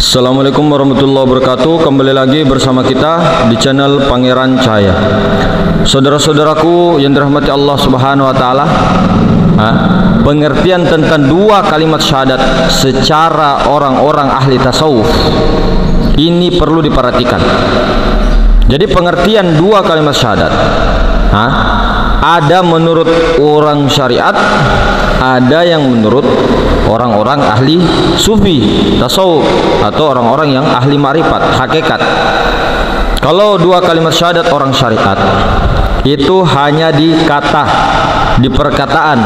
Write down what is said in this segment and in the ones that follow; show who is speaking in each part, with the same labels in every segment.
Speaker 1: Assalamualaikum warahmatullahi wabarakatuh. Kembali lagi bersama kita di channel Pangeran Cahaya. Saudara-saudaraku yang dirahmati Allah Subhanahu wa taala, pengertian tentang dua kalimat syahadat secara orang-orang ahli tasawuf ini perlu diperhatikan. Jadi pengertian dua kalimat syahadat ada menurut orang syariat, ada yang menurut orang-orang ahli sufi, tasawuf, atau orang-orang yang ahli marifat, hakikat. Kalau dua kalimat syahadat orang syariat itu hanya di kata, di perkataan,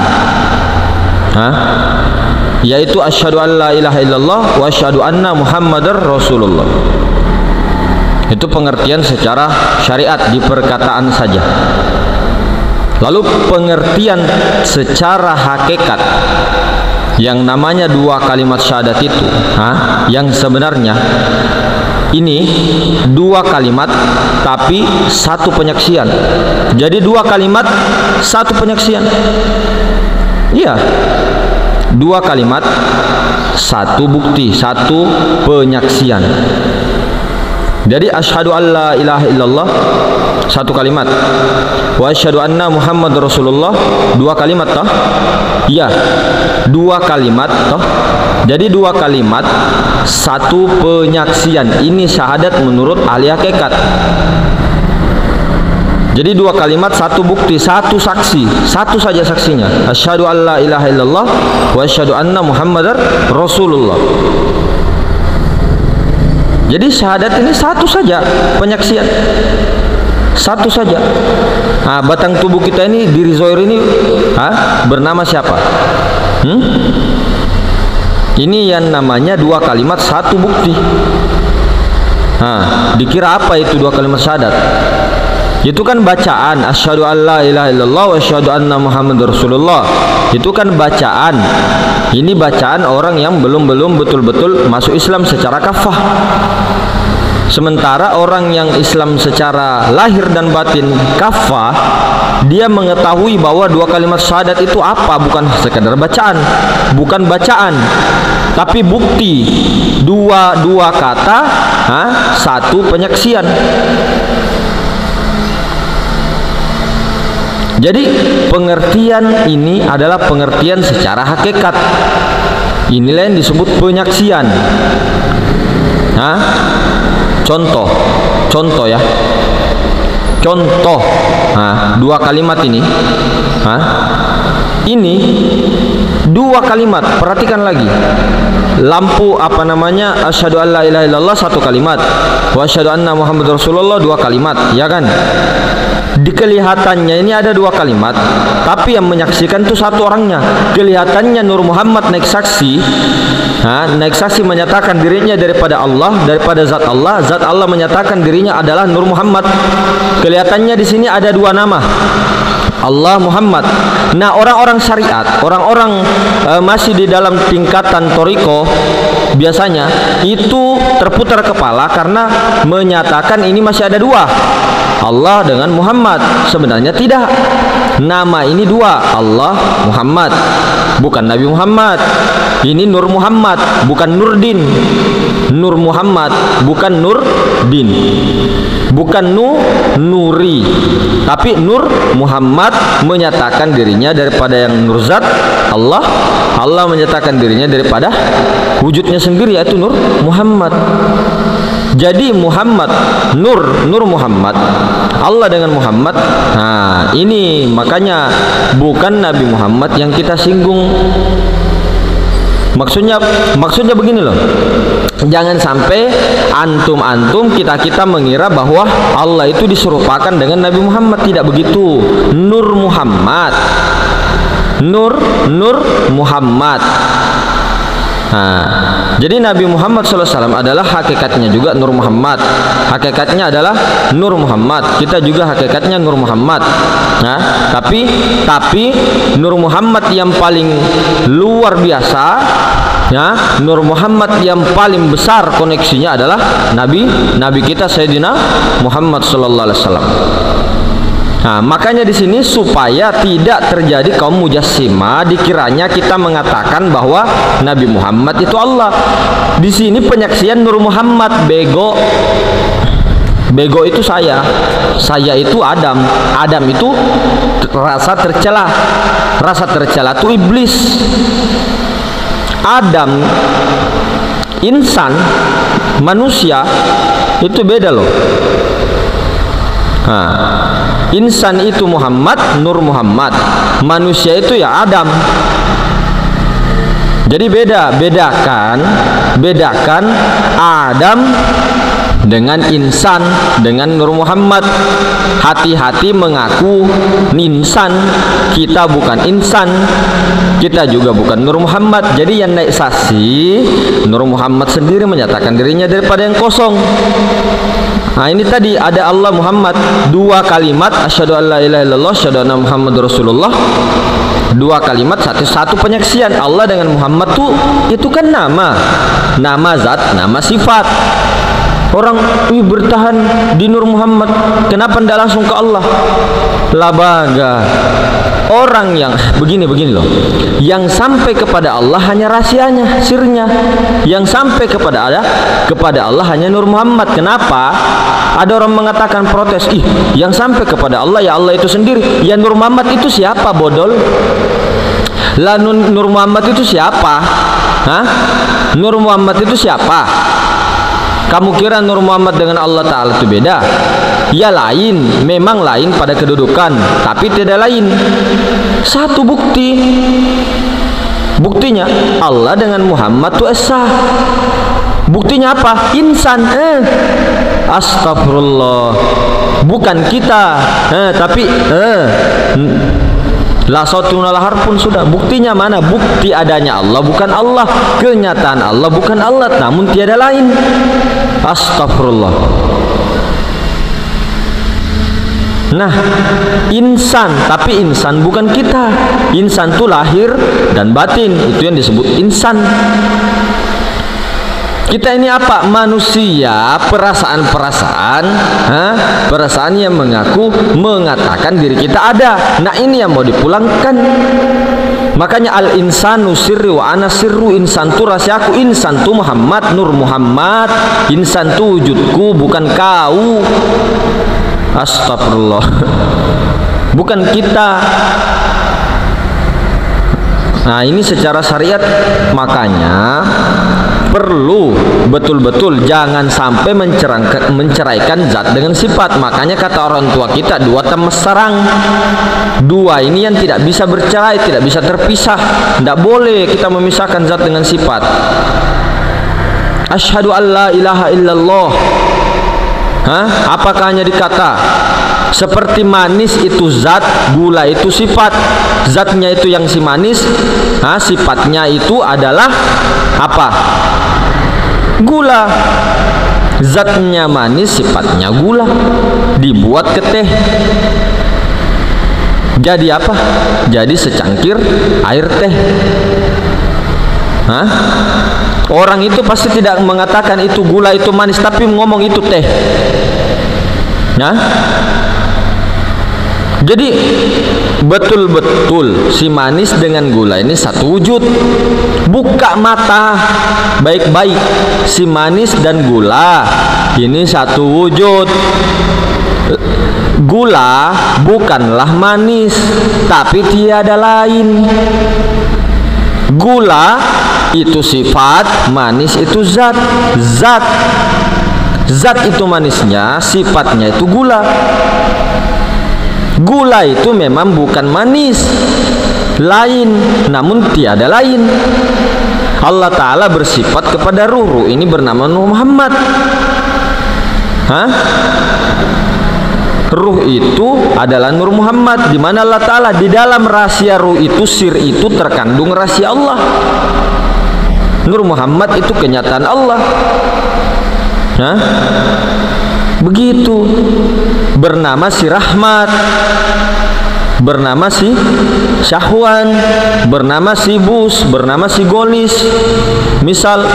Speaker 1: yaitu asyhadu an la ilaha illallah wa asyhadu anna muhammadar rasulullah. Itu pengertian secara syariat, di perkataan saja. Lalu pengertian secara hakikat yang namanya dua kalimat syahadat itu, yang sebenarnya ini dua kalimat tapi satu penyaksian. Jadi dua kalimat satu penyaksian. Iya, dua kalimat satu bukti, satu penyaksian. Jadi asyhadu an la ilaha illallah satu kalimat, wa asyhadu anna muhammadar rasulullah dua kalimat toh? Iya, dua kalimat toh. Jadi dua kalimat satu penyaksian. Ini syahadat menurut ahli hakikat. Jadi dua kalimat satu bukti, satu saksi, satu saja saksinya. Asyhadu an la ilaha illallah wa asyhadu anna muhammadar rasulullah. Jadi syahadat ini satu saja penyaksian, satu saja. Batang tubuh kita ini, diri zahir ini, bernama siapa? Ini yang namanya dua kalimat satu bukti. Dikira apa itu dua kalimat syahadat? Itu kan bacaan asyhadu an la ilaha illallah wa asyhadu anna muhammadar rasulullah. Itu kan bacaan. Ini bacaan orang yang belum betul-betul masuk Islam secara kafah. Sementara orang yang Islam secara lahir dan batin kafah, dia mengetahui bahwa dua kalimat syahadat itu apa, bukan sekadar bacaan, bukan bacaan, tapi bukti. Dua kata, satu penyaksian. Jadi pengertian ini adalah pengertian secara hakikat. Inilah yang disebut penyaksian. Contoh ya. Contoh. Dua kalimat ini. Ini dua kalimat. Perhatikan lagi. Lampu asyhadu an la ilaha illallah satu kalimat, wa asyhadu anna muhammadar rasulullah dua kalimat, ya kan? Di kelihatannya ini ada dua kalimat, tapi yang menyaksikan itu satu orangnya. Kelihatannya Nur Muhammad naik saksi, naik saksi menyatakan dirinya daripada Allah, daripada zat Allah. Zat Allah menyatakan dirinya adalah Nur Muhammad. Kelihatannya di sini ada dua nama, Allah, Muhammad. Nah, orang-orang syariat, orang-orang masih di dalam tingkatan toriko, biasanya itu terputar kepala karena menyatakan ini masih ada dua, Allah dengan Muhammad. Sebenarnya tidak. Nama ini dua, Allah, Muhammad, bukan Nabi Muhammad. Ini Nur Muhammad, bukan Nurdin. Nur Muhammad, bukan Nurdin. Bukan Nuri, tapi Nur Muhammad menyatakan dirinya daripada yang Nurzat Allah. Allah menyatakan dirinya daripada wujudnya sendiri, yaitu Nur Muhammad. Jadi Muhammad, Nur Muhammad, Allah dengan Muhammad. Ini makanya bukan Nabi Muhammad yang kita singgung. Maksudnya begini loh. Jangan sampai antum kita mengira bahwa Allah itu diserupakan dengan Nabi Muhammad. Tidak begitu. Nur Muhammad, Nur Muhammad. Jadi Nabi Muhammad SAW adalah hakikatnya juga Nur Muhammad. Hakikatnya adalah Nur Muhammad. Kita juga hakikatnya Nur Muhammad. Tapi Nur Muhammad yang paling luar biasa, Nur Muhammad yang paling besar koneksinya adalah Nabi kita Sayyidina Muhammad sallallahu alaihi wasallam. Nah, makanya di sini supaya tidak terjadi kaum mujassimah dikiranya kita mengatakan bahwa Nabi Muhammad itu Allah. Di sini penyaksian Nur Muhammad. Bego. Bego itu saya itu Adam. Adam itu rasa tercela. Rasa tercela itu iblis. Adam, insan, manusia itu beda loh. Nah, insan itu Muhammad, Nur Muhammad. Manusia itu ya Adam. Jadi bedakan Adam dengan insan, dengan Nur Muhammad. Hati-hati mengaku insan, kita bukan insan, kita juga bukan Nur Muhammad. Jadi yang naik sasi Nur Muhammad sendiri menyatakan dirinya daripada yang kosong. Nah ini tadi ada Allah Muhammad, dua kalimat asyhadu alla ilaha illallah, asyhadu anna Muhammadur Rasulullah. Dua kalimat, satu penyaksian. Allah dengan Muhammad tuh itu kan nama zat, nama sifat. Orang bertahan di Nur Muhammad, kenapa tidak langsung ke Allah? Labaga. Orang yang begini loh, yang sampai kepada Allah hanya rahasianya, sirnya. Yang sampai kepada Allah hanya Nur Muhammad. Kenapa? Ada orang mengatakan protes, yang sampai kepada Allah ya Allah itu sendiri. Ya Nur Muhammad itu siapa, bodol? Lah Nur Muhammad itu siapa? Hah? Nur Muhammad itu siapa? Kamu kira Nur Muhammad dengan Allah Ta'ala itu beda? Ya lain, memang lain pada kedudukan, tapi tidak lain. Satu bukti. Buktinya Allah dengan Muhammad itu esa. Buktinya apa? Insan. Astagfirullah. Bukan kita, tapi la sautun wala harfun sudah. Buktinya mana? Bukti adanya Allah bukan Allah, kenyataan Allah bukan Allah, namun tiada lain. Astagfirullah. Nah, insan, tapi insan bukan kita. Insan itu lahir dan batin, itu yang disebut insan. Kita ini apa? Manusia, perasaan-perasaan, yang mengatakan diri kita ada. Nah ini yang mau dipulangkan. Makanya al insanu sirri wa ana sirru. Insan tu rahasiaku, insan tu Muhammad, Nur Muhammad. Insan tu wujudku, bukan kau. Astagfirullah. Bukan kita. Nah ini secara syariat, makanya perlu betul-betul jangan sampai menceraikan zat dengan sifat. Makanya kata orang tua kita, dua temes sarang. Dua ini yang tidak bisa bercerai, tidak bisa terpisah. Tidak boleh kita memisahkan zat dengan sifat. Asyhadu an la ilaha illallah. Apakah hanya dikata? Seperti manis itu zat, gula itu sifat. Zatnya itu yang si manis, sifatnya itu adalah apa? Gula. Zatnya manis, sifatnya gula. Dibuat ke teh. Jadi apa? Jadi secangkir air teh. Orang itu pasti tidak mengatakan itu gula, itu manis, tapi ngomong itu teh. Jadi betul-betul si manis dengan gula ini satu wujud. Buka mata baik-baik, si manis dan gula ini satu wujud. Gula bukanlah manis, tapi tiada lain. Gula itu sifat, manis itu zat. Zat itu manisnya, sifatnya itu gula. Gula itu memang bukan manis, lain, namun tiada lain. Allah Ta'ala bersifat kepada ruh ini bernama Nur Muhammad. Ruh itu adalah Nur Muhammad. Di mana Allah Ta'ala? Di dalam rahasia ruh itu, sir itu terkandung rahasia Allah. Nur Muhammad itu kenyataan Allah. Begitu. Bernama si Rahmat, bernama si Syahwan, bernama si Bus, bernama si Golis. Misal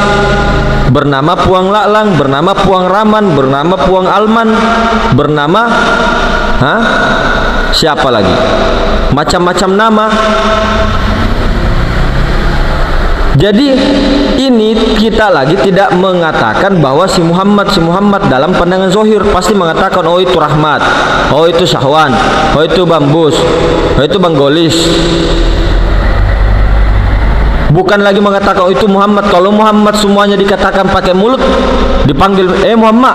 Speaker 1: bernama Puang Laklang, bernama Puang Raman, bernama Puang Alman, bernama siapa lagi? Macam-macam nama. Jadi ini kita lagi tidak mengatakan bahwa si Muhammad dalam pandangan zahir pasti mengatakan oh itu Rahmat, oh itu Syahwan, oh itu Bambus, oh itu Banggolis. Bukan lagi mengatakan oh itu Muhammad. Kalau Muhammad semuanya dikatakan pakai mulut, dipanggil Muhammad,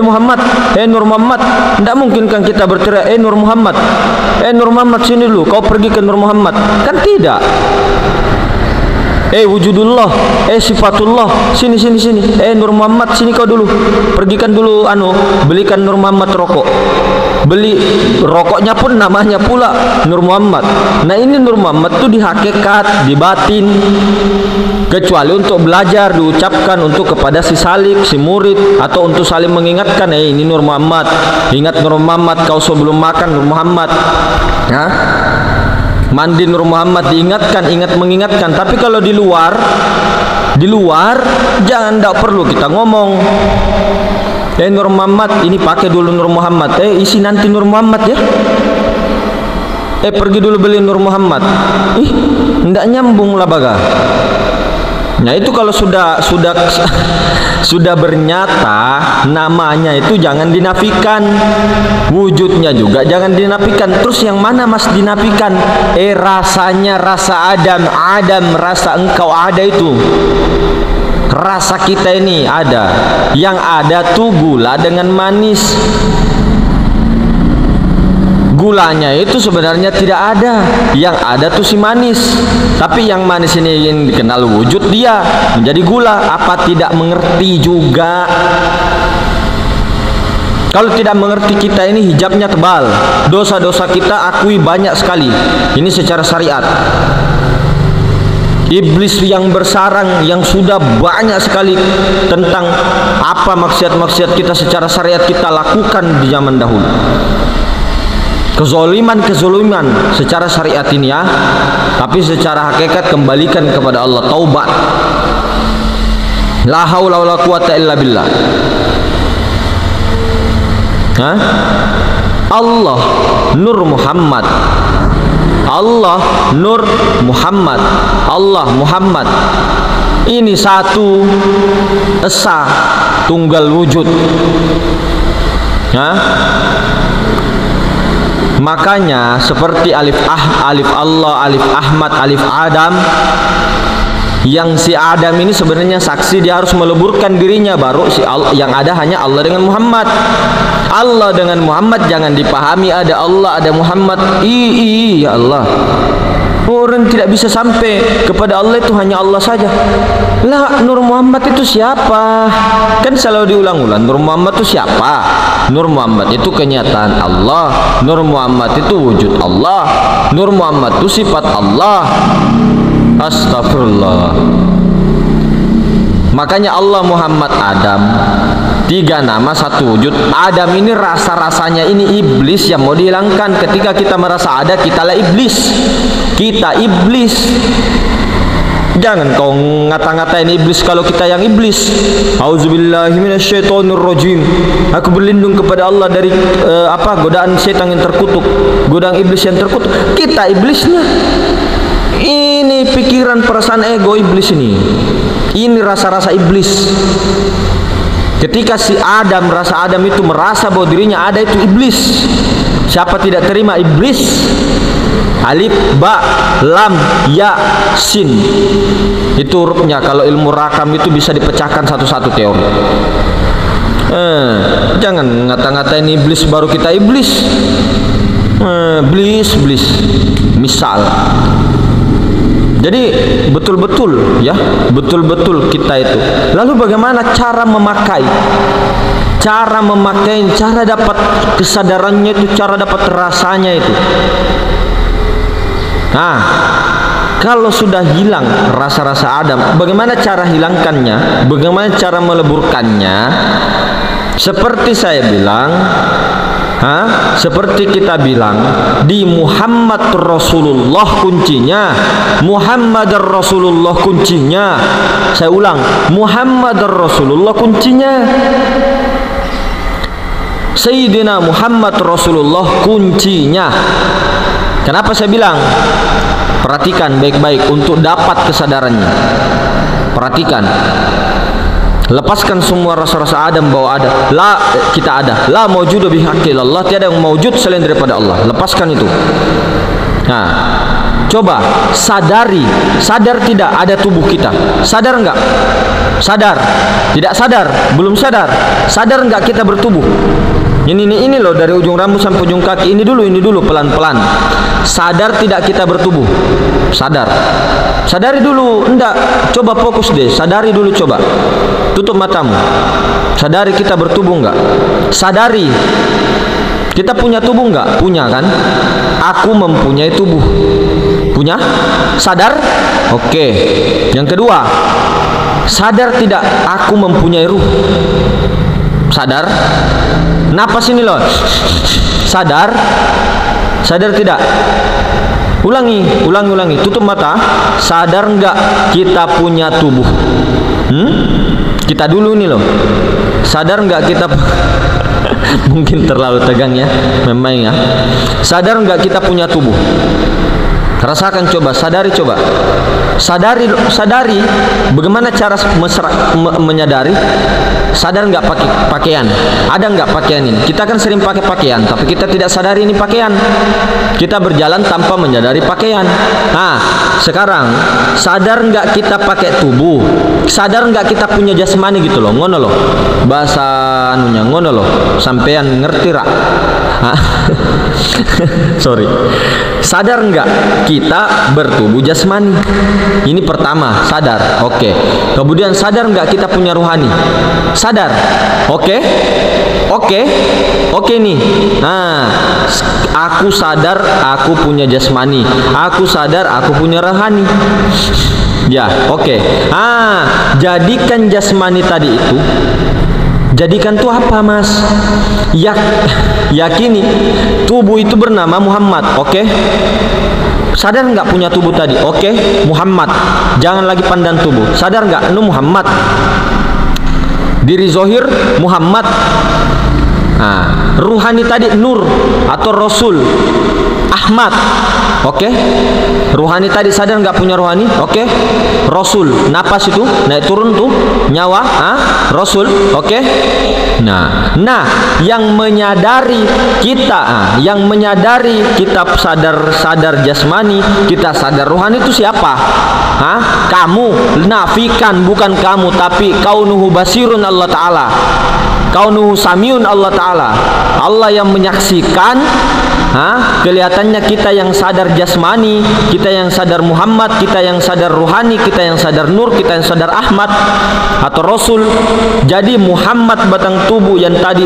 Speaker 1: Muhammad, Nur Muhammad, tidak mungkin kan kita berteriak Nur Muhammad, Nur Muhammad sini dulu, kau pergi ke Nur Muhammad, kan tidak. Wujudullah, sifatullah, sini, Nur Muhammad sini kau dulu, pergikan dulu belikan Nur Muhammad rokok. Beli rokoknya pun namanya pula Nur Muhammad. Nah ini Nur Muhammad tuh di hakikat, di batin, kecuali untuk belajar diucapkan untuk kepada si salik, si murid, atau untuk saling mengingatkan ini Nur Muhammad, ingat Nur Muhammad, kau sebelum makan Nur Muhammad, mandi Nur Muhammad, diingatkan, mengingatkan. Tapi kalau di luar jangan, tidak perlu kita ngomong Nur Muhammad, ini pakai dulu Nur Muhammad, isi nanti Nur Muhammad ya, pergi dulu beli Nur Muhammad, tidak nyambung lah baga. Nah itu kalau sudah bernyata namanya itu jangan dinafikan, wujudnya juga jangan dinafikan. Terus yang mana mas dinafikan? Rasanya rasa Adam, rasa engkau ada itu. Rasa kita ini ada. Yang ada tuh gula dengan manis. Gulanya itu sebenarnya tidak ada. Yang ada tuh si manis. Tapi yang manis ini ingin dikenal wujud dia menjadi gula. Apa tidak mengerti juga? Kalau tidak mengerti kita ini hijabnya tebal. Dosa-dosa kita akui banyak sekali. Ini secara syariat. Iblis yang bersarang yang sudah banyak sekali tentang apa maksiat-maksiat kita secara syariat kita lakukan di zaman dahulu. Kezoliman secara syariat ini ya, tapi secara hakikat kembalikan kepada Allah, taubat. La haula wala quwata illa billah. Allah Nur Muhammad, Allah Nur Muhammad, Allah Muhammad. Ini satu esa tunggal wujud. Makanya seperti alif Allah, alif Ahmad, alif Adam. Yang si Adam ini sebenarnya saksi, dia harus meleburkan dirinya, baru si yang ada hanya Allah dengan Muhammad. Allah dengan Muhammad jangan dipahami ada Allah, ada Muhammad. Ya Allah. Orang tidak bisa sampai kepada Allah itu hanya Allah saja. Lah, Nur Muhammad itu siapa? Kan selalu diulang-ulang, Nur Muhammad itu siapa? Nur Muhammad itu kenyataan Allah. Nur Muhammad itu wujud Allah. Nur Muhammad itu sifat Allah. Astagfirullah. Makanya Allah, Muhammad, Adam, 3 nama 1 wujud. Adam ini rasa-rasanya ini iblis yang mau dihilangkan. Ketika kita merasa ada, kitalah iblis. Kita iblis. Jangan kau ngata-ngatain iblis kalau kita yang iblis. Auzubillahi minasyaitonirrajim. Aku berlindung kepada Allah dari godaan setan yang terkutuk, godaan iblis yang terkutuk. Kita iblisnya. Ini pikiran, perasaan ego iblis ini. Ini rasa-rasa iblis. Ketika si Adam, rasa Adam itu merasa bahwa dirinya ada, itu iblis. Siapa tidak terima? Iblis. Alif, ba, lam, ya, sin. Itu hurufnya. Kalau ilmu rakam itu bisa dipecahkan satu-satu teori. Jangan ngata-ngatain iblis baru kita iblis. Iblis. Misal. Jadi betul-betul ya, betul-betul kita itu. Lalu bagaimana cara memakai? Cara memakai, cara dapat kesadarannya itu, cara dapat rasanya itu. Nah, kalau sudah hilang rasa-rasa Adam, bagaimana cara hilangkannya? Bagaimana cara meleburkannya? Seperti saya bilang, seperti kita bilang, di Muhammad Rasulullah kuncinya. Muhammad Rasulullah kuncinya. Saya ulang, Muhammad Rasulullah kuncinya. Sayyidina Muhammad Rasulullah kuncinya. Kenapa saya bilang? Perhatikan baik-baik untuk dapat kesadarannya. Perhatikan. Lepaskan semua rasa-rasa Adam bahwa ada. Kita ada. La maujudu bihaqqi illallah, tiada yang maujud selain daripada Allah. Lepaskan itu. Nah, coba sadari, sadar tidak ada tubuh kita. Sadar enggak? Sadar. Tidak sadar, belum sadar. Sadar enggak kita bertubuh? Ini loh, dari ujung rambut sampai ujung kaki. Ini dulu pelan-pelan. Sadar tidak kita bertubuh? Sadar. Sadari dulu. Enggak, coba fokus deh. Sadari dulu, coba. Tutup matamu. Sadari kita bertubuh enggak? Sadari kita punya tubuh enggak? Punya kan? Aku mempunyai tubuh. Punya? Sadar? Oke. Yang kedua, sadar tidak aku mempunyai ruh? Sadar? Napas ini loh. Sadar? Sadar tidak? Ulangi. Tutup mata. Sadar enggak kita punya tubuh? Kita dulu nih loh. Sadar enggak kita mungkin terlalu tegang ya, memang ya. Sadar enggak kita punya tubuh? Rasakan, coba, sadari, coba. Sadari. Bagaimana cara menyadari? Sadar enggak pakai pakaian? Ada enggak pakaian ini? Kita kan sering pakai pakaian, tapi kita tidak sadari ini pakaian. Kita berjalan tanpa menyadari pakaian. Nah, sekarang sadar enggak kita pakai tubuh? Sadar enggak kita punya jasmani gitu loh? Ngono loh. Bahasa anunya ngono loh. Sampean ngerti rak? Sorry. Sadar enggak kita bertubuh jasmani? Ini pertama, sadar. Oke. Kemudian sadar enggak kita punya ruhani? Sadar. Oke nih. Nah, aku sadar aku punya jasmani. Aku sadar aku punya rohani. Ya, oke. Jadikan jasmani tadi itu. Jadikan tuh apa, Mas? Yakini tubuh itu bernama Muhammad. Oke. Sadar nggak punya tubuh tadi? Oke, Muhammad. Jangan lagi pandang tubuh. Sadar nggak? Ini Muhammad. Diri zohir Muhammad. Ruhani tadi Nur atau Rasul Ahmad. Oke. Ruhani tadi sadar nggak punya ruhani? Oke. Rasul, napas itu naik turun tuh nyawa, Rasul. Oke. Nah, yang menyadari kita, yang menyadari kita sadar jasmani, kita sadar ruhani itu siapa? Kamu. Nafikan, bukan kamu, tapi kaunuhu basirun Allah Ta'ala, kaunuhu samiun Allah Ta'ala. Allah yang menyaksikan. Kelihatannya kita yang sadar jasmani, kita yang sadar Muhammad, kita yang sadar ruhani, kita yang sadar Nur, kita yang sadar Ahmad atau Rasul. Jadi Muhammad batang tubuh yang tadi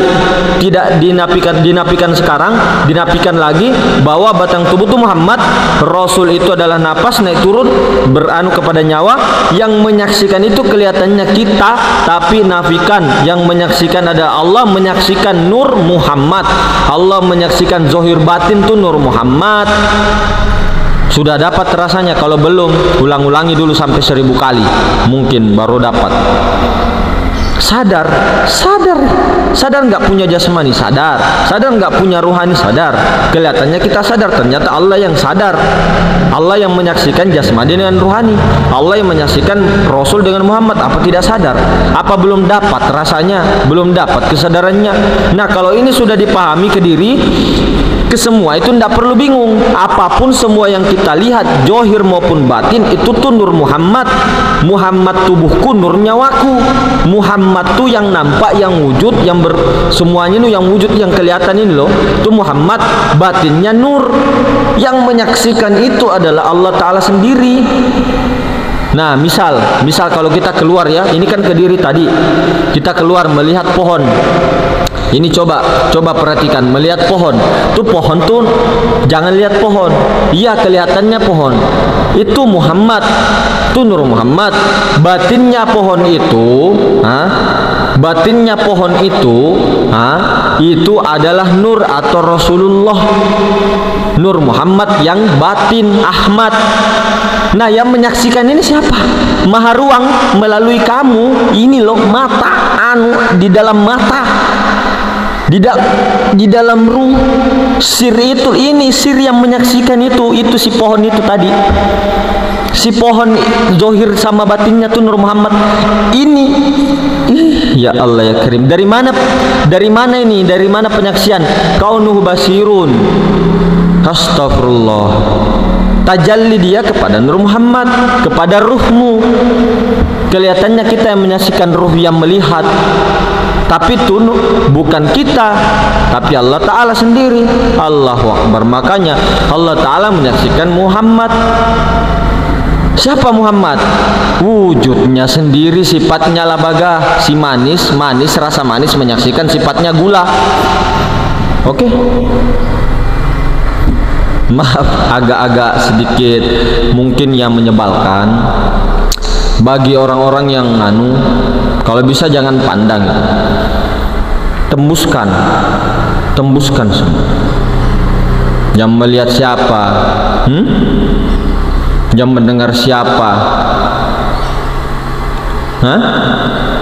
Speaker 1: tidak dinafikan sekarang, dinafikan lagi bahwa batang tubuh itu Muhammad. Rasul itu adalah napas naik turun beranu kepada nyawa. Yang menyaksikan itu kelihatannya kita, tapi nafikan. Yang menyaksikan ada Allah, menyaksikan Nur Muhammad. Allah menyaksikan zohir batin tuh Nur Muhammad. Sudah dapat rasanya? Kalau belum, ulangi dulu sampai 1000 kali, mungkin baru dapat. Sadar nggak punya jasmani? Sadar nggak punya ruhani? Sadar. Kelihatannya kita sadar, ternyata Allah yang sadar. Allah yang menyaksikan jasmani dengan ruhani. Allah yang menyaksikan Rasul dengan Muhammad. Apa tidak sadar? Apa belum dapat rasanya? Belum dapat kesadarannya. Nah, kalau ini sudah dipahami ke diri, ke semua itu tidak perlu bingung. Apapun semua yang kita lihat, johir maupun batin, itu tuh Nur Muhammad. Muhammad tubuhku, Nur nyawaku. Muhammad tuh yang nampak, yang wujud, yang semuanya itu yang wujud, yang kelihatan ini loh, itu Muhammad. Batinnya Nur. Yang menyaksikan itu adalah Allah Ta'ala sendiri. Nah, misal kalau kita keluar ya, ini kan ke diri tadi. Kita keluar melihat pohon. Ini coba perhatikan, melihat pohon. Tuh pohon tuh jangan lihat pohon. Iya, kelihatannya pohon. Itu Muhammad. Itu Nur Muhammad. Batinnya pohon itu, itu adalah Nur atau Rasulullah. Nur Muhammad yang batin, Ahmad. Nah, yang menyaksikan ini siapa? Maha Ruang melalui kamu. Ini loh, mata, di dalam mata. Di dalam ruh sir itu, ini sir yang menyaksikan itu si pohon itu tadi. Si pohon zohir sama batinnya tuh Nur Muhammad. Ini ya Allah ya Karim. Dari mana ini? Dari mana penyaksian? Kaunuhu basirun. Astagfirullah. Tajalli dia kepada Nur Muhammad, kepada ruhmu. Kelihatannya kita yang menyaksikan, ruh yang melihat. Tapi itu bukan kita, tapi Allah Ta'ala sendiri. Allahu Akbar. Makanya Allah Ta'ala menyaksikan Muhammad. Siapa Muhammad? Wujudnya sendiri, sifatnya labagah, si manis, rasa manis menyaksikan sifatnya gula. Oke? Maaf, agak-agak sedikit mungkin yang menyebalkan bagi orang-orang yang kalau bisa jangan pandang, tembuskan semua. Yang melihat siapa? Yang mendengar siapa?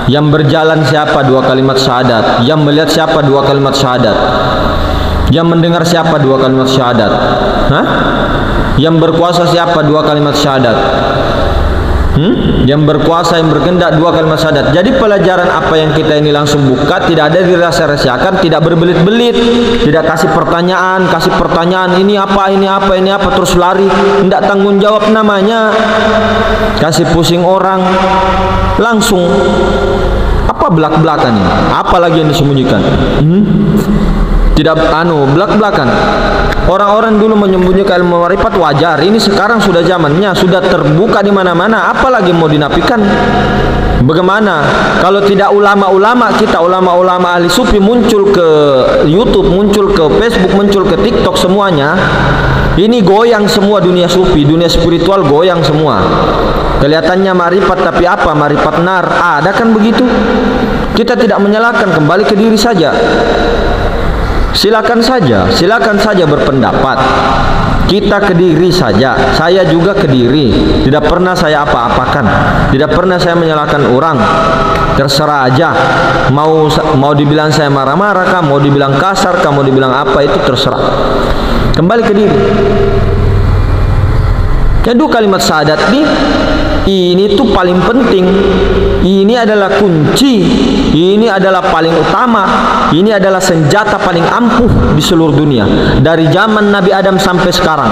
Speaker 1: Yang berjalan siapa? 2 kalimat syahadat. Yang melihat siapa? 2 kalimat syahadat. Yang mendengar siapa? 2 kalimat syahadat. Yang berkuasa siapa? 2 kalimat syahadat. Yang berkuasa, yang berkehendak, 2 kalimat syahadat. Jadi pelajaran apa yang kita ini langsung buka, tidak ada dirahsia-rahsiakan, tidak berbelit-belit, tidak kasih pertanyaan, ini apa terus lari, tidak tanggung jawab namanya, kasih pusing orang, langsung apa belak-belakan ini, apa lagi yang disembunyikan? Tidak belak-belakan. Orang-orang dulu menyembunyikan ilmu marifat wajar. Ini sekarang sudah zamannya, sudah terbuka di mana-mana. Apalagi mau dinafikan? Bagaimana kalau tidak ulama-ulama kita, ulama-ulama ahli sufi muncul ke YouTube, muncul ke Facebook, muncul ke TikTok, semuanya ini goyang semua dunia sufi, dunia spiritual goyang semua. Kelihatannya marifat, tapi apa? Marifat nar. Ada kan begitu? Kita tidak menyalahkan, kembali ke diri saja. Silakan saja berpendapat. Kita ke diri saja. Saya juga ke diri. Tidak pernah saya apa-apakan. Tidak pernah saya menyalahkan orang. Terserah aja. Mau dibilang saya marah-marah kah, mau dibilang kasar kah, mau dibilang apa, itu terserah. Kembali ke diri. Kedua kalimat syahadat ini tuh paling penting. Ini adalah kunci. Ini adalah paling utama. Ini adalah senjata paling ampuh di seluruh dunia. Dari zaman Nabi Adam sampai sekarang.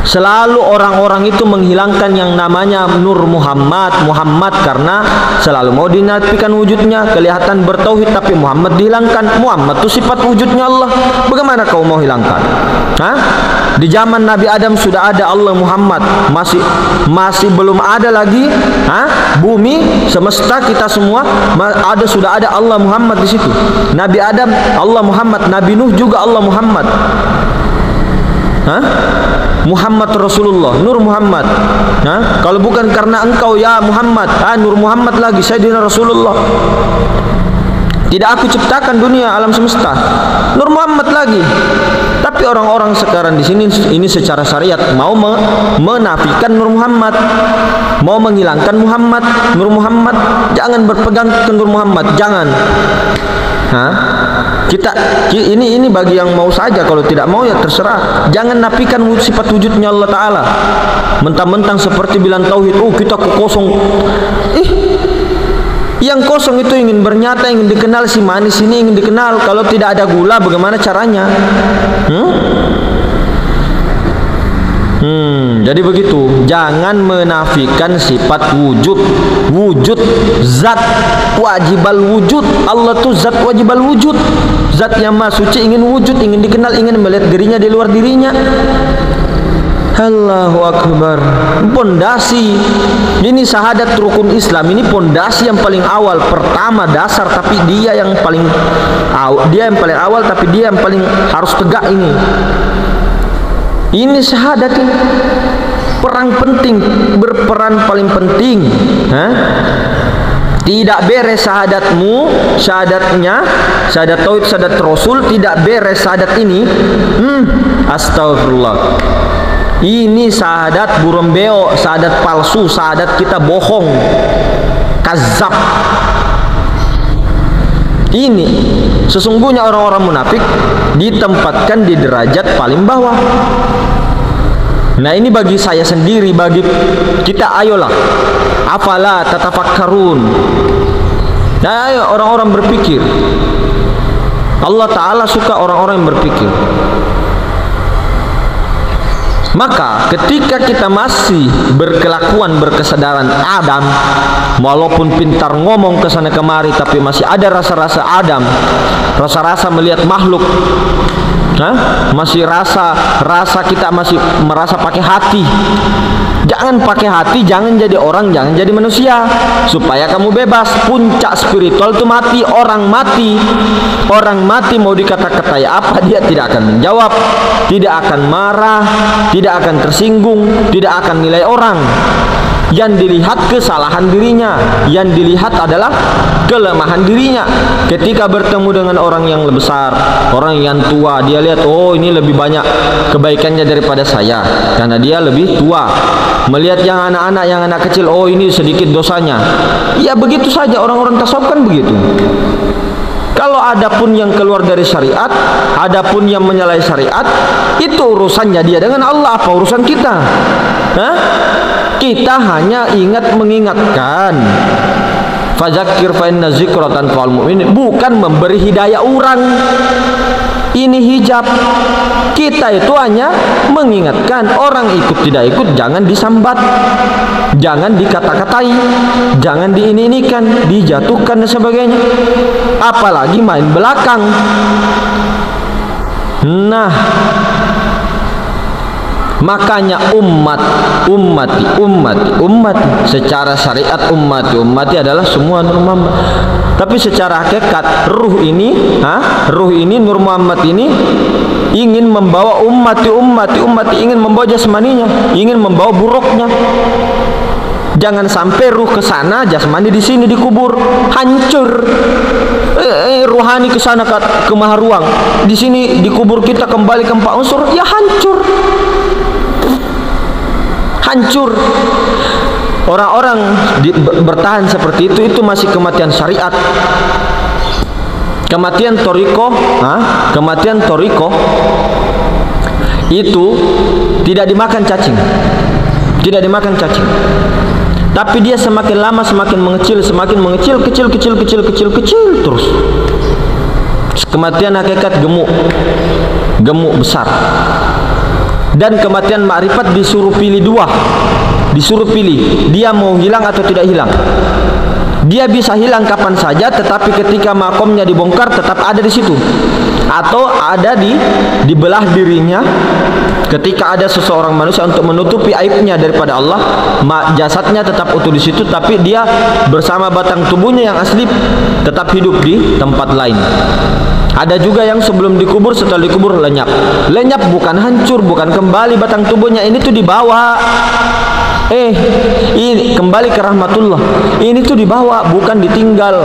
Speaker 1: Selalu orang-orang itu menghilangkan yang namanya Nur Muhammad karena selalu mau dinafikan wujudnya. Kelihatan bertauhid tapi Muhammad dihilangkan. Muhammad itu sifat wujudnya Allah. Bagaimana kau mau hilangkan? Di zaman Nabi Adam sudah ada Allah Muhammad, masih belum ada lagi bumi semesta kita semua sudah ada Allah Muhammad di situ. Nabi Adam Allah Muhammad, Nabi Nuh juga Allah Muhammad. Muhammad Rasulullah, Nur Muhammad. Kalau bukan karena engkau ya Muhammad, Nur Muhammad lagi, Sayyidina Rasulullah. Tidak aku ciptakan dunia alam semesta, Nur Muhammad lagi. Tapi orang-orang sekarang di sini ini secara syariat mau menafikan Nur Muhammad, mau menghilangkan Muhammad, Nur Muhammad. Jangan berpegang ke Nur Muhammad, jangan. Ini bagi yang mau saja, kalau tidak mau ya terserah. Jangan nafikan sifat wujudnya Allah Ta'ala. Mentang-mentang seperti bilang tauhid, kita kosong. Yang kosong itu ingin bernyata, ingin dikenal, si manis ini ingin dikenal. Kalau tidak ada gula bagaimana caranya? Jadi begitu. Jangan menafikan sifat wujud zat wajibal wujud. Allah tuh zat wajibal wujud, zat yang maha suci, ingin wujud, ingin dikenal, ingin melihat dirinya di luar dirinya. Allahu Akbar. Pondasi ini syahadat rukun Islam, ini pondasi yang paling awal, pertama dasar, tapi dia yang paling awal, tapi dia yang paling harus tegak ini. Ini syahadat ini berperan paling penting. Tidak beres syahadatmu, syahadat tauhid, syahadat rasul, tidak beres syahadat ini. Astagfirullah. Ini syahadat burembeo, syahadat palsu, syahadat kita bohong, kazab. Ini sesungguhnya orang-orang munafik ditempatkan di derajat paling bawah. Nah, ini bagi saya sendiri, bagi kita, ayolah, afala tatafakkarun. Nah, ayo orang-orang berpikir. Allah Ta'ala suka orang-orang yang berpikir. Maka ketika kita masih berkelakuan, berkesadaran Adam, walaupun pintar ngomong ke sana kemari, tapi masih ada rasa-rasa Adam, rasa-rasa melihat makhluk, masih rasa kita masih merasa pakai hati. Jangan pakai hati, jangan jadi orang, jangan jadi manusia, supaya kamu bebas. Puncak spiritual itu mati. Orang mati mau dikata-katai apa, dia tidak akan menjawab, tidak akan marah, tidak akan tersinggung, tidak akan nilai orang. Yang dilihat kesalahan dirinya, yang dilihat adalah kelemahan dirinya. Ketika bertemu dengan orang yang lebih besar, orang yang tua, dia lihat, oh ini lebih banyak kebaikannya daripada saya, karena dia lebih tua. Melihat yang anak-anak, yang anak kecil, oh ini sedikit dosanya. Ya begitu saja orang-orang tasawuf kan begitu. Kalau ada pun yang keluar dari syariat, ada pun yang menyalahi syariat, itu urusannya dia dengan Allah, apa urusan kita? Kita hanya mengingatkan. Fadzakir fa inna dzikra tanfa'ul mu'minin, bukan memberi hidayah orang. Ini hijab. Kita itu hanya mengingatkan. Orang ikut tidak ikut jangan disambat, jangan dikata-katai, jangan diini-inikan, dijatuhkan dan sebagainya. Apalagi main belakang. Nah, makanya ummati secara syariat ummati adalah semua Nur Muhammad. Tapi secara hakikat ruh ini Nur Muhammad ini ingin membawa ummati, ingin membawa jasmaninya, ingin membawa buruknya. Jangan sampai ruh ke sana, jasmani di sini dikubur, hancur. Ruhani ke sana ke maha ruang, di sini dikubur kita kembali ke empat unsur, ya hancur. Orang-orang bertahan seperti itu masih kematian syariat. Kematian toriko itu tidak dimakan cacing, tapi dia semakin lama semakin mengecil, kecil terus. Kematian hakikat gemuk besar. Dan kematian makrifat disuruh pilih dua, dia mau hilang atau tidak hilang. Dia bisa hilang kapan saja, tetapi ketika makomnya dibongkar tetap ada di situ, atau ada di belah dirinya. Ketika ada seseorang manusia untuk menutupi aibnya daripada Allah, jasadnya tetap utuh di situ, tapi dia bersama batang tubuhnya yang asli tetap hidup di tempat lain. Ada juga yang sebelum dikubur, setelah dikubur lenyap. Lenyap bukan hancur, bukan kembali batang tubuhnya, ini tuh dibawa. Ini kembali ke rahmatullah. Ini tuh dibawa, bukan ditinggal.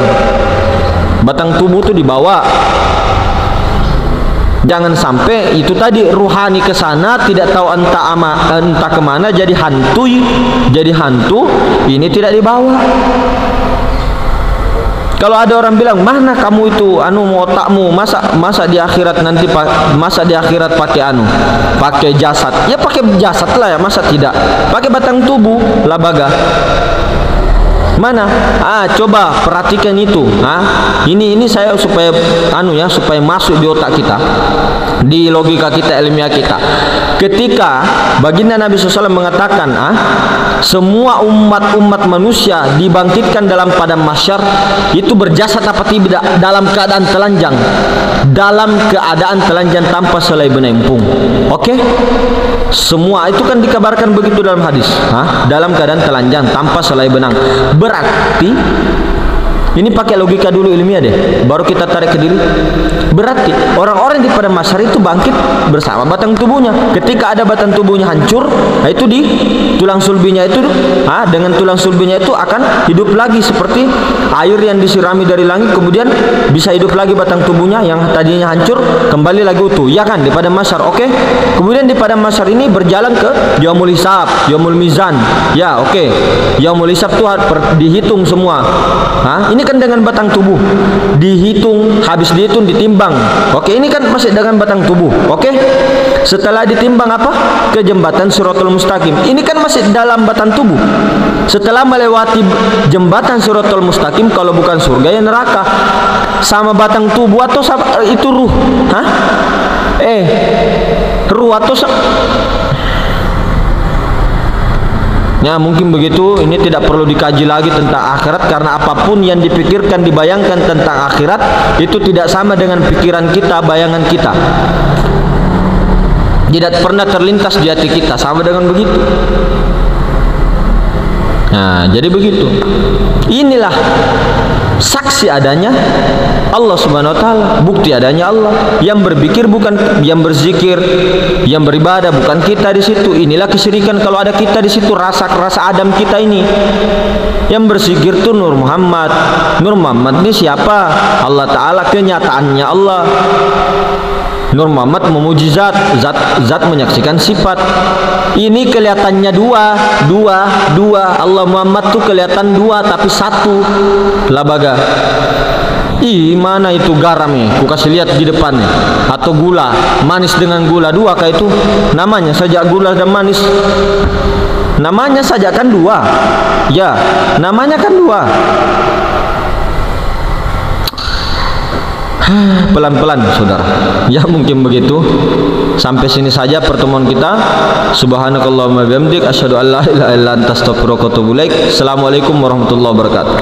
Speaker 1: Batang tubuh tuh dibawa. Jangan sampai itu tadi ruhani ke sana tidak tahu entah kemana, jadi hantu. Ini tidak dibawa. Kalau ada orang bilang, mana kamu itu otakmu, masa di akhirat nanti pakai jasad. Ya pakai jasad lah ya, masa tidak pakai batang tubuh lah baga. Mana? Coba perhatikan itu. Ini saya supaya supaya masuk di otak kita, di logika kita, ilmiah kita. Ketika baginda Nabi SAW mengatakan, semua umat manusia dibangkitkan dalam padang mahsyar, itu berjasad apa tidak? Dalam keadaan telanjang, tanpa selai benang empung. Oke? Semua itu kan dikabarkan begitu dalam hadis. Dalam keadaan telanjang, tanpa selai benang. Berarti ini pakai logika dulu ilmiah deh, baru kita tarik ke diri. Berarti orang-orang di padang mahsyar itu bangkit bersama batang tubuhnya. Ketika ada batang tubuhnya hancur, itu di tulang sulbinya itu, dengan tulang sulbinya itu akan hidup lagi seperti air yang disirami dari langit, kemudian bisa hidup lagi batang tubuhnya yang tadinya hancur, kembali lagi utuh. Ya kan, di padang mahsyar. Oke. Kemudian di padang mahsyar ini berjalan ke yaumul hisab, yaumul mizan. Ya, oke. Yaumul hisab itu dihitung semua. Ini ini kan dengan batang tubuh, dihitung, habis dihitung ditimbang. Oke, ini kan masih dengan batang tubuh. Oke, setelah ditimbang apa? Ke jembatan Shiratal Mustaqim. Ini kan masih dalam batang tubuh. Setelah melewati jembatan Shiratal Mustaqim, kalau bukan surga ya neraka. Sama batang tubuh atau sama, itu ruh? Hah? Ruh atau ya mungkin begitu. Ini tidak perlu dikaji lagi tentang akhirat, karena apapun yang dipikirkan, dibayangkan tentang akhirat itu tidak sama dengan pikiran kita, bayangan kita. Tidak pernah terlintas di hati kita sama dengan begitu. Nah, jadi begitu. Inilah saksi adanya Allah Subhanahu wa taala, bukti adanya Allah. Yang berpikir bukan, yang berzikir, yang beribadah bukan kita di situ. Inilah kesyirikan kalau ada kita di situ, rasa Adam kita ini. Yang berzikir tuh Nur Muhammad. Nur Muhammad ini siapa? Allah taala, kenyataannya Allah. Nur Muhammad memuji zat menyaksikan sifat. Ini kelihatannya dua. Allah Muhammad tuh kelihatan dua tapi satu. Labaga. Mana itu garamnya? Ku kasih lihat di depannya. Atau gula, manis dengan gula, dua kayak itu. Namanya saja gula dan manis. Namanya saja kan dua. Ya, namanya kan dua. Pelan-pelan saudara. Ya mungkin begitu. Sampai sini saja pertemuan kita. Subhanakallahumma bihamdik asyhadu an la ilaha illa anta astaghfiruka wa atubu ilaik. Assalamualaikum warahmatullahi wabarakatuh.